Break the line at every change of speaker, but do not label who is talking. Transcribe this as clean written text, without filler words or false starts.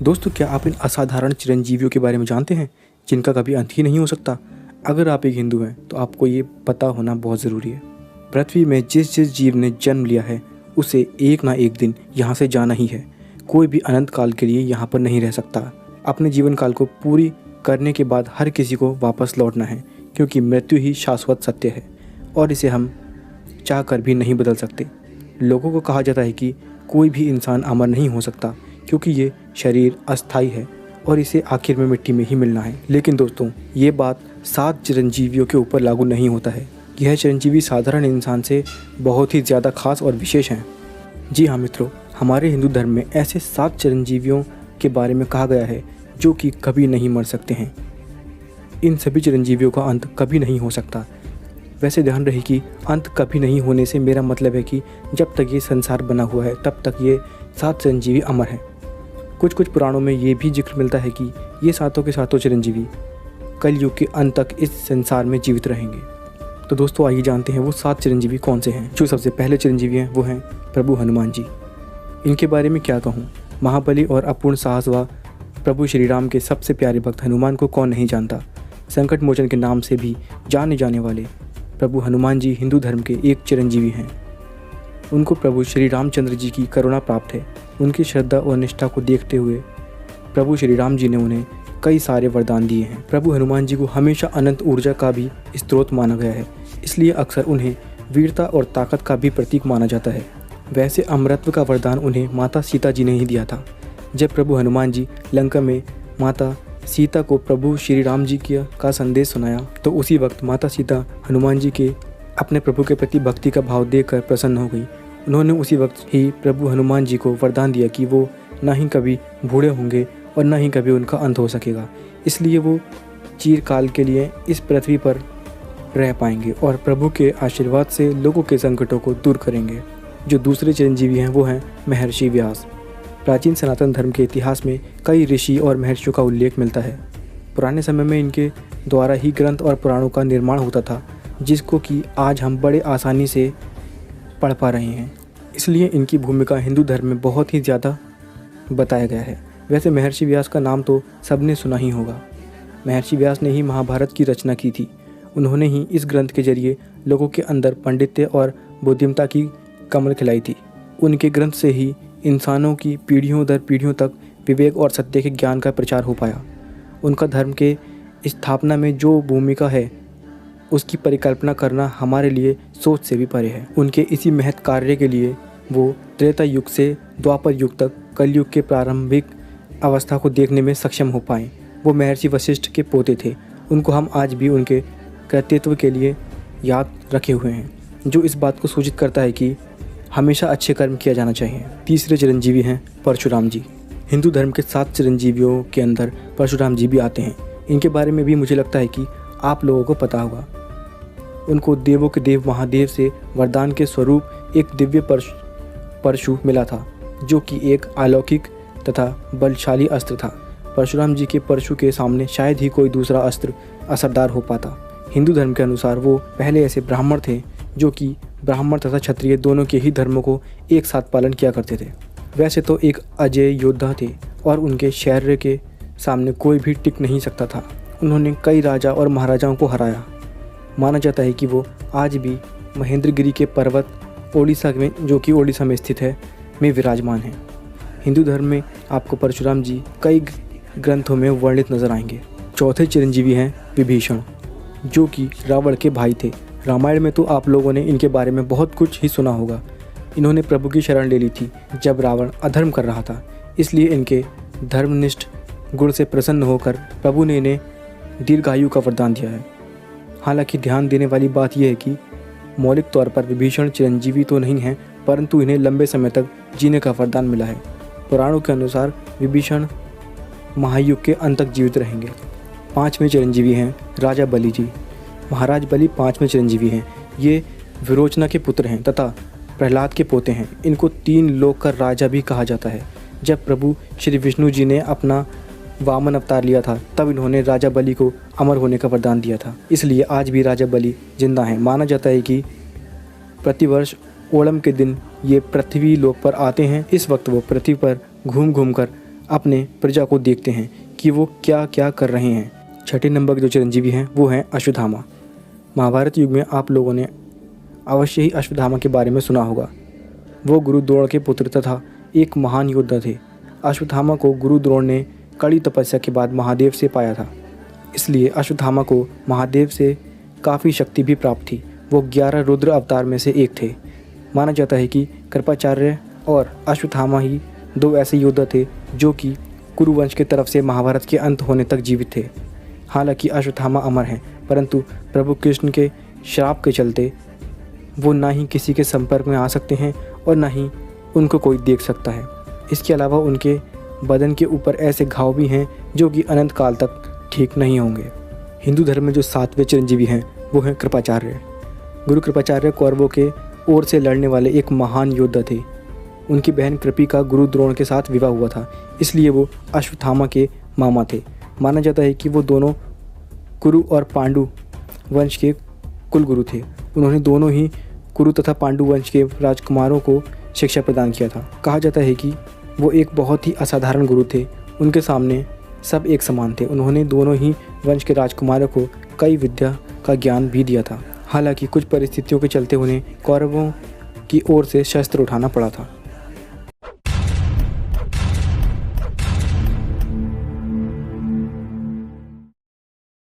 दोस्तों, क्या आप इन असाधारण चिरंजीवियों के बारे में जानते हैं जिनका कभी अंत ही नहीं हो सकता? अगर आप एक हिंदू हैं तो आपको ये पता होना बहुत ज़रूरी है। पृथ्वी में जिस जिस जीव ने जन्म लिया है उसे एक ना एक दिन यहाँ से जाना ही है। कोई भी अनंत काल के लिए यहाँ पर नहीं रह सकता। अपने जीवन काल को पूरी करने के बाद हर किसी को वापस लौटना है, क्योंकि मृत्यु ही शाश्वत सत्य है और इसे हम चाह कर भी नहीं बदल सकते। लोगों को कहा जाता है कि कोई भी इंसान अमर नहीं हो सकता, क्योंकि ये शरीर अस्थाई है और इसे आखिर में मिट्टी में ही मिलना है। लेकिन दोस्तों, ये बात 7 चिरंजीवियों के ऊपर लागू नहीं होता है। यह चिरंजीवी साधारण इंसान से बहुत ही ज़्यादा खास और विशेष हैं। जी हाँ मित्रों, हमारे हिंदू धर्म में ऐसे 7 चिरंजीवियों के बारे में कहा गया है जो कि कभी नहीं मर सकते हैं। इन सभी चिरंजीवियों का अंत कभी नहीं हो सकता। वैसे ध्यान रहे कि अंत कभी नहीं होने से मेरा मतलब है कि जब तक ये संसार बना हुआ है तब तक ये 7 चिरंजीवी अमर हैं। कुछ पुराणों में ये भी जिक्र मिलता है कि ये सातों के सातों चिरंजीवी कलयुग के अंत तक इस संसार में जीवित रहेंगे। तो दोस्तों, आइए जानते हैं वो 7 चिरंजीवी कौन से हैं। जो सबसे पहले चिरंजीवी हैं वो हैं प्रभु हनुमान जी। इनके बारे में क्या कहूँ। महाबली और अपूर्ण साहस व प्रभु श्री राम के सबसे प्यारे भक्त हनुमान को कौन नहीं जानता। संकट मोचन के नाम से भी जाने जाने वाले प्रभु हनुमान जी हिंदू धर्म के एक चिरंजीवी हैं। उनको प्रभु श्री रामचंद्र जी की करुणा प्राप्त है। उनकी श्रद्धा और निष्ठा को देखते हुए प्रभु श्री राम जी ने उन्हें कई सारे वरदान दिए हैं। प्रभु हनुमान जी को हमेशा अनंत ऊर्जा का भी स्रोत माना गया है, इसलिए अक्सर उन्हें वीरता और ताकत का भी प्रतीक माना जाता है। वैसे अमरत्व का वरदान उन्हें माता सीता जी ने ही दिया था। जब प्रभु हनुमान जी लंका में माता सीता को प्रभु श्री राम जी का संदेश सुनाया तो उसी वक्त माता सीता हनुमान जी के अपने प्रभु के प्रति भक्ति का भाव देखकर प्रसन्न हो गई। उन्होंने उसी वक्त ही प्रभु हनुमान जी को वरदान दिया कि वो ना ही कभी बूढ़े होंगे और ना ही कभी उनका अंत हो सकेगा। इसलिए वो चिरकाल के लिए इस पृथ्वी पर रह पाएंगे और प्रभु के आशीर्वाद से लोगों के संकटों को दूर करेंगे। जो दूसरे चिरंजीवी हैं वो हैं महर्षि व्यास। प्राचीन सनातन धर्म के इतिहास में कई ऋषि और महर्षियों का उल्लेख मिलता है। पुराने समय में इनके द्वारा ही ग्रंथ और पुराणों का निर्माण होता था, जिसको कि आज हम बड़े आसानी से पढ़ पा रहे हैं। इसलिए इनकी भूमिका हिंदू धर्म में बहुत ही ज़्यादा बताया गया है। वैसे महर्षि व्यास का नाम तो सबने सुना ही होगा। महर्षि व्यास ने ही महाभारत की रचना की थी। उन्होंने ही इस ग्रंथ के जरिए लोगों के अंदर पांडित्य और बुद्धिमत्ता की कमल खिलाई थी। उनके ग्रंथ से ही इंसानों की पीढ़ियों दर पीढ़ियों तक विवेक और सत्य के ज्ञान का प्रचार हो पाया। उनका धर्म के स्थापना में जो भूमिका है उसकी परिकल्पना करना हमारे लिए सोच से भी परे है। उनके इसी महत् कार्य के लिए वो त्रेता युग से द्वापर युग तक कलयुग के प्रारंभिक अवस्था को देखने में सक्षम हो पाए। वो महर्षि वशिष्ठ के पोते थे। उनको हम आज भी उनके कृतित्व के लिए याद रखे हुए हैं, जो इस बात को सूचित करता है कि हमेशा अच्छे कर्म किया जाना चाहिए। तीसरे चिरंजीवी हैं परशुराम जी। हिंदू धर्म के 7 चिरंजीवियों के अंदर परशुराम जी भी आते हैं। इनके बारे में भी मुझे लगता है कि आप लोगों को पता होगा। उनको देवों के देव महादेव से वरदान के स्वरूप एक दिव्य परशु मिला था, जो कि एक अलौकिक तथा बलशाली अस्त्र था। परशुराम जी के परशु के सामने शायद ही कोई दूसरा अस्त्र असरदार हो पाता। हिंदू धर्म के अनुसार वो पहले ऐसे ब्राह्मण थे जो कि ब्राह्मण तथा क्षत्रिय दोनों के ही धर्मों को एक साथ पालन किया करते थे। वैसे तो एक अजय योद्धा थे और उनके शौर्य के सामने कोई भी टिक नहीं सकता था। उन्होंने कई राजा और महाराजाओं को हराया। माना जाता है कि वो आज भी महेंद्रगिरी के पर्वत ओडिशा में, जो कि ओडिशा में स्थित है, में विराजमान हैं। हिंदू धर्म में आपको परशुराम जी कई ग्रंथों में वर्णित नजर आएंगे। चौथे चिरंजीवी हैं विभीषण, जो कि रावण के भाई थे। रामायण में तो आप लोगों ने इनके बारे में बहुत कुछ ही सुना होगा। इन्होंने प्रभु की शरण ले ली थी जब रावण अधर्म कर रहा था, इसलिए इनके धर्मनिष्ठ गुण से प्रसन्न होकर प्रभु ने इन्हें दीर्घायु का वरदान दिया है। हालांकि ध्यान देने वाली बात यह है कि मौलिक तौर पर विभीषण चिरंजीवी तो नहीं हैं, परंतु इन्हें लंबे समय तक जीने का वरदान मिला है। पुराणों के अनुसार विभीषण महायुग के अंत तक जीवित रहेंगे। 5वें चिरंजीवी हैं राजा बलि जी। महाराज बलि 5वें चिरंजीवी हैं। ये विरोचना के पुत्र हैं तथा प्रहलाद के पोते हैं। इनको 3 लोक का राजा भी कहा जाता है। जब प्रभु श्री विष्णु जी ने अपना वामन अवतार लिया था तब इन्होंने राजा बलि को अमर होने का वरदान दिया था। इसलिए आज भी राजा बलि जिंदा हैं। माना जाता है कि प्रतिवर्ष ओणम के दिन ये पृथ्वी लोक पर आते हैं। इस वक्त वो पृथ्वी पर घूम घूम कर अपने प्रजा को देखते हैं कि वो क्या क्या कर रहे हैं। छठे नंबर के जो चिरंजीवी हैं वो हैं अश्वत्थामा। महाभारत युग में आप लोगों ने अवश्य ही अश्वत्थामा के बारे में सुना होगा। वो गुरु द्रोण के पुत्र तथा एक महान योद्धा थे। अश्वत्थामा को गुरु द्रोण ने कड़ी तपस्या के बाद महादेव से पाया था, इसलिए अश्वत्थामा को महादेव से काफ़ी शक्ति भी प्राप्त थी। वो 11 रुद्र अवतार में से एक थे। माना जाता है कि कृपाचार्य और अश्वत्थामा ही 2 ऐसे योद्धा थे जो कि कुरुवंश की तरफ से महाभारत के अंत होने तक जीवित थे। हालांकि अश्वत्थामा अमर हैं, परंतु प्रभु कृष्ण के श्राप के चलते वो ना ही किसी के संपर्क में आ सकते हैं और ना ही उनको कोई देख सकता है। इसके अलावा उनके बदन के ऊपर ऐसे घाव भी हैं जो कि अनंत काल तक ठीक नहीं होंगे। हिंदू धर्म में जो 7वें चिरंजीवी हैं वो हैं कृपाचार्य। गुरु कृपाचार्य कौरवों के ओर से लड़ने वाले एक महान योद्धा थे। उनकी बहन कृपी का गुरु द्रोण के साथ विवाह हुआ था, इसलिए वो अश्वत्थामा के मामा थे। माना जाता है कि वो दोनों कुरु और पांडु वंश के कुलगुरु थे। उन्होंने दोनों ही कुरु तथा पांडु वंश के राजकुमारों को शिक्षा प्रदान किया था। कहा जाता है कि वो एक बहुत ही असाधारण गुरु थे। उनके सामने सब एक समान थे। उन्होंने दोनों ही वंश के राजकुमारों को कई विद्या का ज्ञान भी दिया था। हालांकि कुछ परिस्थितियों के चलते उन्हें कौरवों की ओर से शस्त्र उठाना पड़ा था।